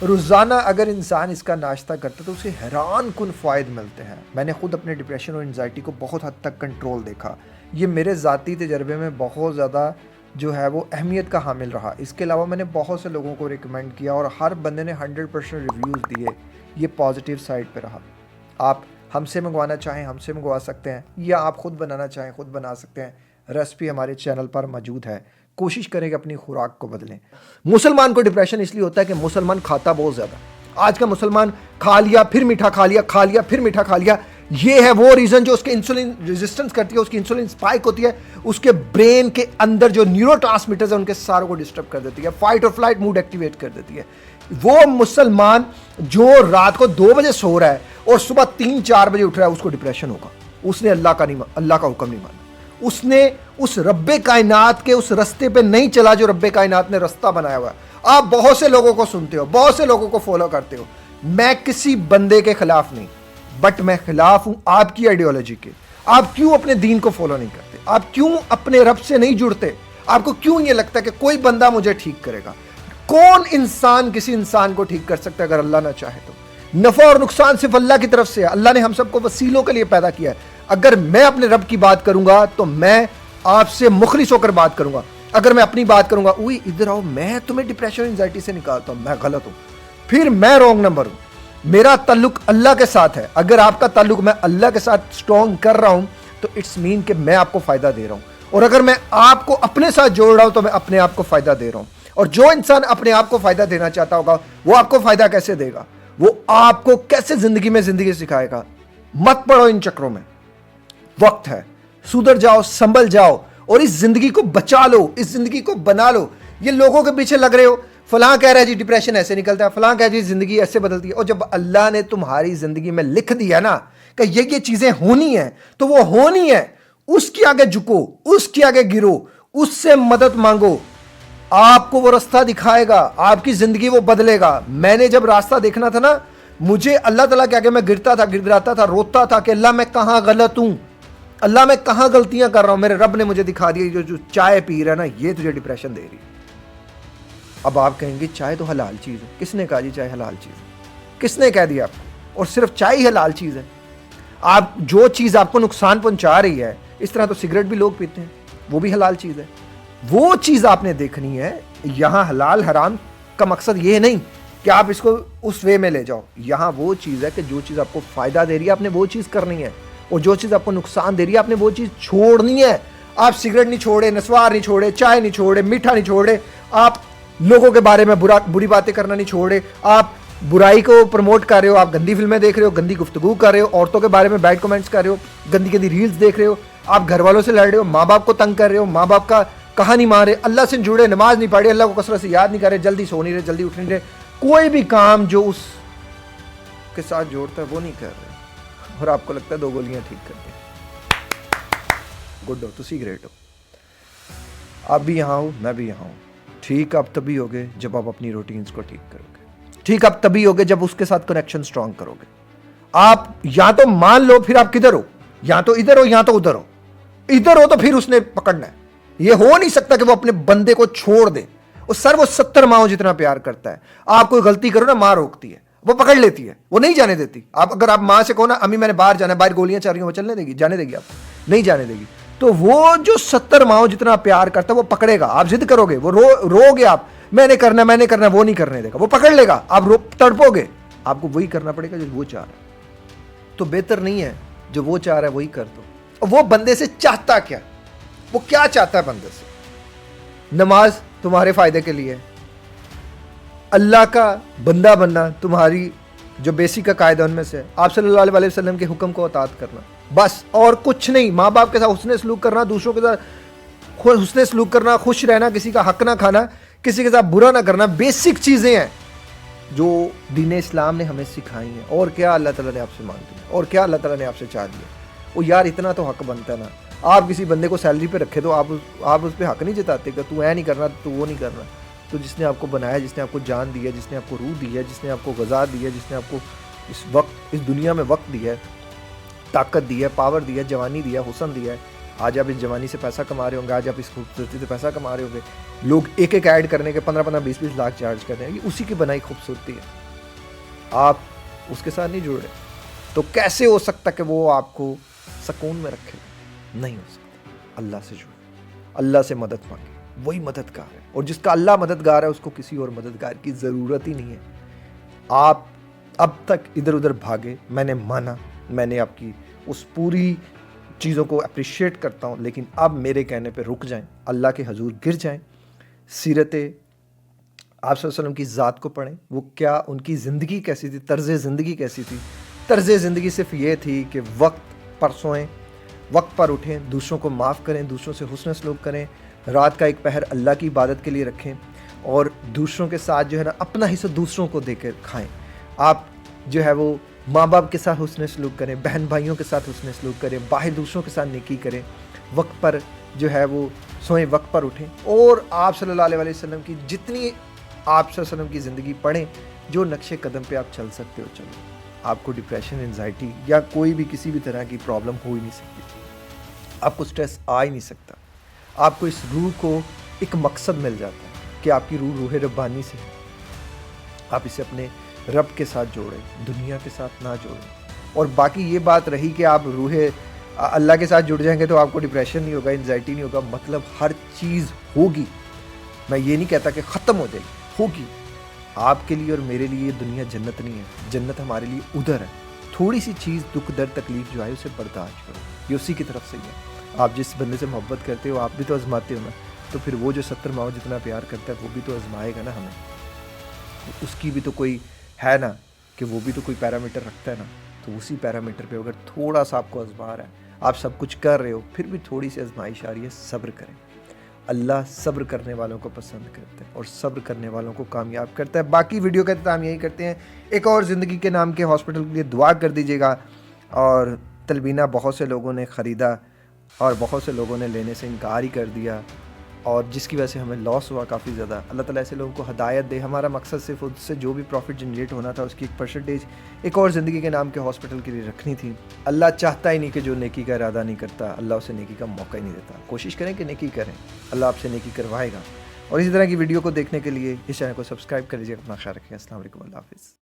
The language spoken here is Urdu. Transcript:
روزانہ اگر انسان اس کا ناشتہ کرتا تو اسے حیران کن فوائد ملتے ہیں. میں نے خود اپنے ڈپریشن اور انزائٹی کو بہت حد تک کنٹرول دیکھا. یہ میرے ذاتی تجربے میں بہت زیادہ جو ہے وہ اہمیت کا حامل رہا. اس کے علاوہ میں نے بہت سے لوگوں کو ریکمینڈ کیا اور ہر بندے نے 100% ریویوز دیے. یہ پازیٹیو سائڈ پہ رہا. آپ ہم سے منگوانا چاہیں ہم سے منگوا سکتے ہیں, یا آپ خود بنانا چاہیں خود بنا سکتے ہیں. ریسپی ہمارے چینل پر موجود ہے. کوشش کریں کہ اپنی خوراک کو بدلیں. مسلمان کو ڈپریشن اس لیے ہوتا ہے کہ مسلمان کھاتا بہت زیادہ. آج کا مسلمان کھا لیا پھر میٹھا کھا لیا, کھا لیا پھر میٹھا کھا لیا. یہ ہے وہ ریزن جو اس کے انسولین ریزسٹنس کرتی ہے, اس کی انسولین اسپائک ہوتی ہے, اس کے برین کے اندر جو نیورو ٹرانسمیٹرز ہیں ان کے ساروں کو ڈسٹرب کر دیتی ہے, فائٹ اور فلائٹ موڈ ایکٹیویٹ کر دیتی ہے. وہ مسلمان جو رات کو 2 بجے سو رہا ہے اور صبح 3-4 بجے اٹھ رہا ہے, اس کو ڈپریشن ہوگا. اس نے اللہ کا حکم نہیں مانا. اس نے اس رب کائنات کے اس رستے پہ نہیں چلا جو رب کائنات نے رستہ بنایا ہوا ہے. آپ بہت سے لوگوں کو سنتے ہو, بہت سے لوگوں کو فالو کرتے ہو. میں کسی بندے کے خلاف نہیں, بٹ میں خلاف ہوں آپ کی آئیڈیالوجی کے. آپ کیوں اپنے دین کو فالو نہیں کرتے؟ آپ کیوں اپنے رب سے نہیں جڑتے؟ آپ کو کیوں یہ لگتا ہے کہ کوئی بندہ مجھے ٹھیک کرے گا؟ کون انسان کسی انسان کو ٹھیک کر سکتا ہے اگر اللہ نہ چاہے تو؟ نفع اور نقصان صرف اللہ کی طرف سے ہے. اللہ نے ہم سب کو وسیلوں کے لیے پیدا کیا ہے. اگر میں اپنے رب کی بات کروں گا تو میں آپ سے مخلص ہو کر بات کروں گا. اگر میں اپنی بات کروں گا, اوئی ادھر آؤ میں تمہیں ڈپریشن انزائٹی سے نکالتا ہوں, میں غلط ہوں, پھر میں رونگ نمبر ہوں. میرا تعلق اللہ کے ساتھ ہے. اگر آپ کا تعلق میں اللہ کے ساتھ سٹرونگ کر رہا ہوں تو اٹس مین کہ میں آپ کو فائدہ دے رہا ہوں. اور اگر میں آپ کو اپنے ساتھ جوڑ رہا ہوں تو میں اپنے آپ کو فائدہ دے رہا ہوں. اور جو انسان اپنے آپ کو فائدہ دینا چاہتا ہوگا وہ آپ کو فائدہ کیسے دے گا؟ وہ آپ کو کیسے زندگی سکھائے گا؟ مت پڑو ان چکروں میں. وقت ہے, سدھر جاؤ, سنبھل جاؤ اور اس زندگی کو بچا لو, اس زندگی کو بنا لو. یہ لوگوں کے پیچھے لگ رہے ہو, فلاں کہہ رہا ہے جی ڈپریشن ایسے نکلتا ہے, فلاں کہہ رہا ہے جی زندگی ایسے بدلتی ہے. اور جب اللہ نے تمہاری زندگی میں لکھ دیا نا کہ یہ چیزیں ہونی ہیں تو وہ ہونی ہے. اس کے آگے جھکو, اس کے آگے گرو, اس سے مدد مانگو. آپ کو وہ راستہ دکھائے گا, آپ کی زندگی وہ بدلے گا. میں نے جب راستہ دیکھنا تھا نا, مجھے اللہ تعالیٰ کے آگے میں گرتا تھا, گڑگڑاتا تھا, روتا تھا کہ اللہ میں کہاں غلط ہوں, اللہ میں کہاں غلطیاں کر رہا ہوں. میرے رب نے مجھے دکھا دیا جو چائے پی رہا ہے نا یہ تجھے ڈپریشن دے رہی. اب آپ کہیں گے چائے تو حلال چیز ہے. کس نے کہا جی چائے حلال چیز ہے؟ کس نے کہہ دیا آپ کو؟ اور صرف چائے ہی حلال چیز ہے؟ آپ جو چیز آپ کو نقصان پہنچا رہی ہے, اس طرح تو سگریٹ بھی لوگ پیتے ہیں, وہ بھی حلال چیز ہے. وہ چیز آپ نے دیکھنی ہے. یہاں حلال حرام کا مقصد یہ نہیں کہ آپ اس کو اس وے میں لے جاؤ. یہاں وہ چیز ہے کہ جو چیز آپ کو فائدہ دے رہی ہے آپ نے وہ چیز کرنی ہے, اور جو چیز آپ کو نقصان دے رہی ہے آپ نے وہ چیز چھوڑنی ہے. آپ سگریٹ نہیں چھوڑے, نسوار نہیں چھوڑے, چائے نہیں چھوڑے, میٹھا نہیں چھوڑے, آپ لوگوں کے بارے میں بری باتیں کرنا نہیں چھوڑے, آپ برائی کو پروموٹ کر رہے ہو, آپ گندی فلمیں دیکھ رہے ہو, گندی گفتگو کر رہے ہو, عورتوں کے بارے میں بیڈ کمنٹس کر رہے ہو, گندی ریلز دیکھ رہے ہو, آپ گھر والوں سے لڑ رہے ہو, ماں باپ کو تنگ کر رہے ہو, ماں باپ کا کہا نہیں مان رہے, اللہ سے جڑے, نماز نہیں پڑھے, اللہ کو کثرت سے یاد نہیں کر رہے, جلدی سو نہیں رہے, جلدی اٹھ نہیں رہے, کوئی بھی کام جو اس کے ساتھ جوڑتا ہے وہ نہیں کر رہے, اور آپ کو لگتا ہے 2 گولیاں ٹھیک کرتے ہیں. گڈ ہو, تسی گریٹ ہو. آپ بھی یہاں ہو, میں بھی یہاں ہوں. ٹھیک آپ تبھی ہوگے جب آپ اپنی روٹینز کو ٹھیک کرو گے. ٹھیک آپ تبھی ہوگے جب اس کے ساتھ کنیکشن سٹرونگ کرو گے. آپ یا تو مان لو پھر آپ کدھر ہو, یا تو ادھر ہو یا تو ادھر ہو. ادھر ہو تو پھر اس نے پکڑنا ہے. یہ ہو نہیں سکتا کہ وہ اپنے بندے کو چھوڑ دے. وہ 70 ماؤں جتنا پیار کرتا ہے. آپ کوئی غلطی کرو نا, ماں روکتی ہے, وہ پکڑ لیتی ہے, وہ نہیں جانے دیتی. اگر آپ ماں سے کہو نا امی میں نے باہر جانا ہے, باہر گولیاں چل رہی ہیں, وہ چلنے دے گی؟ جانے دے گی؟ آپ نہیں جانے دے گی. تو وہ جو 70 ماؤں جتنا پیار کرتا ہے وہ پکڑے گا. آپ ضد کرو گے, وہ رو گے, آپ میں نے کرنا وہ نہیں کرنے دے گا, وہ پکڑ لے گا, آپ تڑپو گے. آپ کو وہی کرنا پڑے گا جو وہ چاہ رہا ہے. تو بہتر نہیں ہے جو وہ چاہ رہا ہے وہی کر دو. وہ بندے سے چاہتا کیا, وہ کیا چاہتا ہے بندے سے؟ نماز تمہارے فائدے کے لیے, اللہ کا بندہ بننا تمہاری جو بیسک عقائد ان میں سے, آپ صلی اللہ علیہ وسلم کے حکم کو اطاعت کرنا, بس اور کچھ نہیں. ماں باپ کے ساتھ حسن سلوک کرنا, دوسروں کے ساتھ حسن سلوک کرنا, خوش رہنا, کسی کا حق نہ کھانا, کسی کے ساتھ برا نہ کرنا, بیسک چیزیں ہیں جو دین اسلام نے ہمیں سکھائی ہیں. اور کیا اللہ تعالیٰ نے آپ سے مانگ دیا, اور کیا اللہ تعالیٰ نے آپ سے چاہ دیا. وہ یار اتنا تو حق بنتا ہے نا. آپ کسی بندے کو سیلری پہ رکھے تو آپ اس پہ حق نہیں جتاتے کہ تو نہیں کرنا, تو وہ نہیں کرنا. تو جس نے آپ کو بنایا, جس نے آپ کو جان دی ہے, جس نے آپ کو روح دی ہے, جس نے آپ کو غذا دی ہے, جس نے آپ کو اس دنیا میں وقت دیا ہے, طاقت دی ہے, پاور دی ہے, جوانی دی ہے, حسن دیا ہے, آج آپ اس جوانی سے پیسہ کما رہے ہوں گے, آج آپ اس خوبصورتی سے پیسہ کما رہے ہوں گے, لوگ ایک ایک ایڈ کرنے کے 15-15 20-20 لاکھ چارج کر رہے ہیں, یہ اسی کی بنائی خوبصورتی ہے. آپ اس کے ساتھ نہیں جڑ رہے تو کیسے ہو سکتا کہ وہ آپ کو سکون میں رکھے؟ نہیں ہو سکتا. اللہ سے جڑے, اللہ سے مدد مانگے, وہی مددگار ہے, اور جس کا اللہ مددگار ہے اس کو کسی اور مددگار کی ضرورت ہی نہیں ہے. آپ اب تک ادھر ادھر بھاگے, میں نے مانا, میں نے آپ کی اس پوری چیزوں کو اپریشیٹ کرتا ہوں, لیکن اب میرے کہنے پہ رک جائیں, اللہ کے حضور گر جائیں, سیرت آپ صلی اللہ علیہ وسلم کی ذات کو پڑھیں, وہ کیا ان کی زندگی کیسی تھی, طرز زندگی کیسی تھی. طرز زندگی صرف یہ تھی کہ وقت پر سوئیں, وقت پر اٹھیں, دوسروں کو معاف کریں, دوسروں سے حسن سلوک کریں, رات کا ایک پہر اللہ کی عبادت کے لیے رکھیں, اور دوسروں کے ساتھ جو ہے نا اپنا حصہ دوسروں کو دے کر کھائیں. آپ جو ہے وہ ماں باپ کے ساتھ حسن سلوک کریں, بہن بھائیوں کے ساتھ حسن سلوک کریں, باہر دوسروں کے ساتھ نیکی کریں, وقت پر جو ہے وہ سوئیں, وقت پر اٹھیں, اور آپ صلی اللہ علیہ وسلم کی جتنی آپ صلی اللہ علیہ وسلم کی زندگی پڑھیں, جو نقش قدم پہ آپ چل سکتے ہو چلو. آپ کو ڈپریشن, انزائٹی یا کوئی بھی کسی بھی طرح کی پرابلم ہو ہی نہیں سکتی, آپ کو سٹریس آ ہی نہیں سکتا. آپ کو اس روح کو ایک مقصد مل جاتا ہے کہ آپ کی روح ربانی سے ہے, آپ اسے اپنے رب کے ساتھ جوڑیں, دنیا کے ساتھ نہ جوڑیں. اور باقی یہ بات رہی کہ آپ روح اللہ کے ساتھ جڑ جائیں گے تو آپ کو ڈپریشن نہیں ہوگا, انزائٹی نہیں ہوگا, مطلب ہر چیز ہوگی. میں یہ نہیں کہتا کہ ختم ہو جائے گی, ہوگی. آپ کے لیے اور میرے لیے یہ دنیا جنت نہیں ہے, جنت ہمارے لیے ادھر ہے. تھوڑی سی چیز, دکھ درد تکلیف جو ہے اسے برداشت کرو, یہ اسی کی طرف سے ہی ہے. آپ جس بندے سے محبت کرتے ہو آپ بھی تو آزماتے ہو نا, تو پھر وہ جو 70 ماؤں جتنا پیار کرتا ہے وہ بھی تو آزمائے گا نا ہمیں. اس کی بھی تو کوئی ہے نا, کہ وہ بھی تو کوئی پیرامیٹر رکھتا ہے نا. تو اسی پیرامیٹر پہ اگر تھوڑا سا آپ کو آزما رہا ہے, آپ سب کچھ کر رہے ہو, پھر بھی تھوڑی سی آزمائش آ رہی ہے, صبر کریں. اللہ صبر کرنے والوں کو پسند کرتا ہے اور صبر کرنے والوں کو کامیاب کرتا ہے. باقی ویڈیو کا اختتام یہی کرتے ہیں. ایک اور زندگی کے نام کے ہاسپٹل کے لیے دعا کر دیجیے گا. اور تلبینہ بہت سے لوگوں نے خریدا اور بہت سے لوگوں نے لینے سے انکار ہی کر دیا, اور جس کی وجہ سے ہمیں لاس ہوا کافی زیادہ. اللہ تعالیٰ ایسے لوگوں کو ہدایت دے. ہمارا مقصد صرف اس سے جو بھی پروفٹ جنریٹ ہونا تھا اس کی ایک پرسنٹیج ایک اور زندگی کے نام کے ہاسپٹل کے لیے رکھنی تھی. اللہ چاہتا ہی نہیں کہ جو نیکی کا ارادہ نہیں کرتا, اللہ اسے نیکی کا موقع ہی نہیں دیتا. کوشش کریں کہ نیکی کریں, اللہ آپ سے نیکی کروائے گا. اور اسی طرح کی ویڈیو کو دیکھنے کے لیے اس چینل کو سبسکرائب کر لیجیے. اپنا خیال رکھیے. السلام علیکم, اللہ حافظ.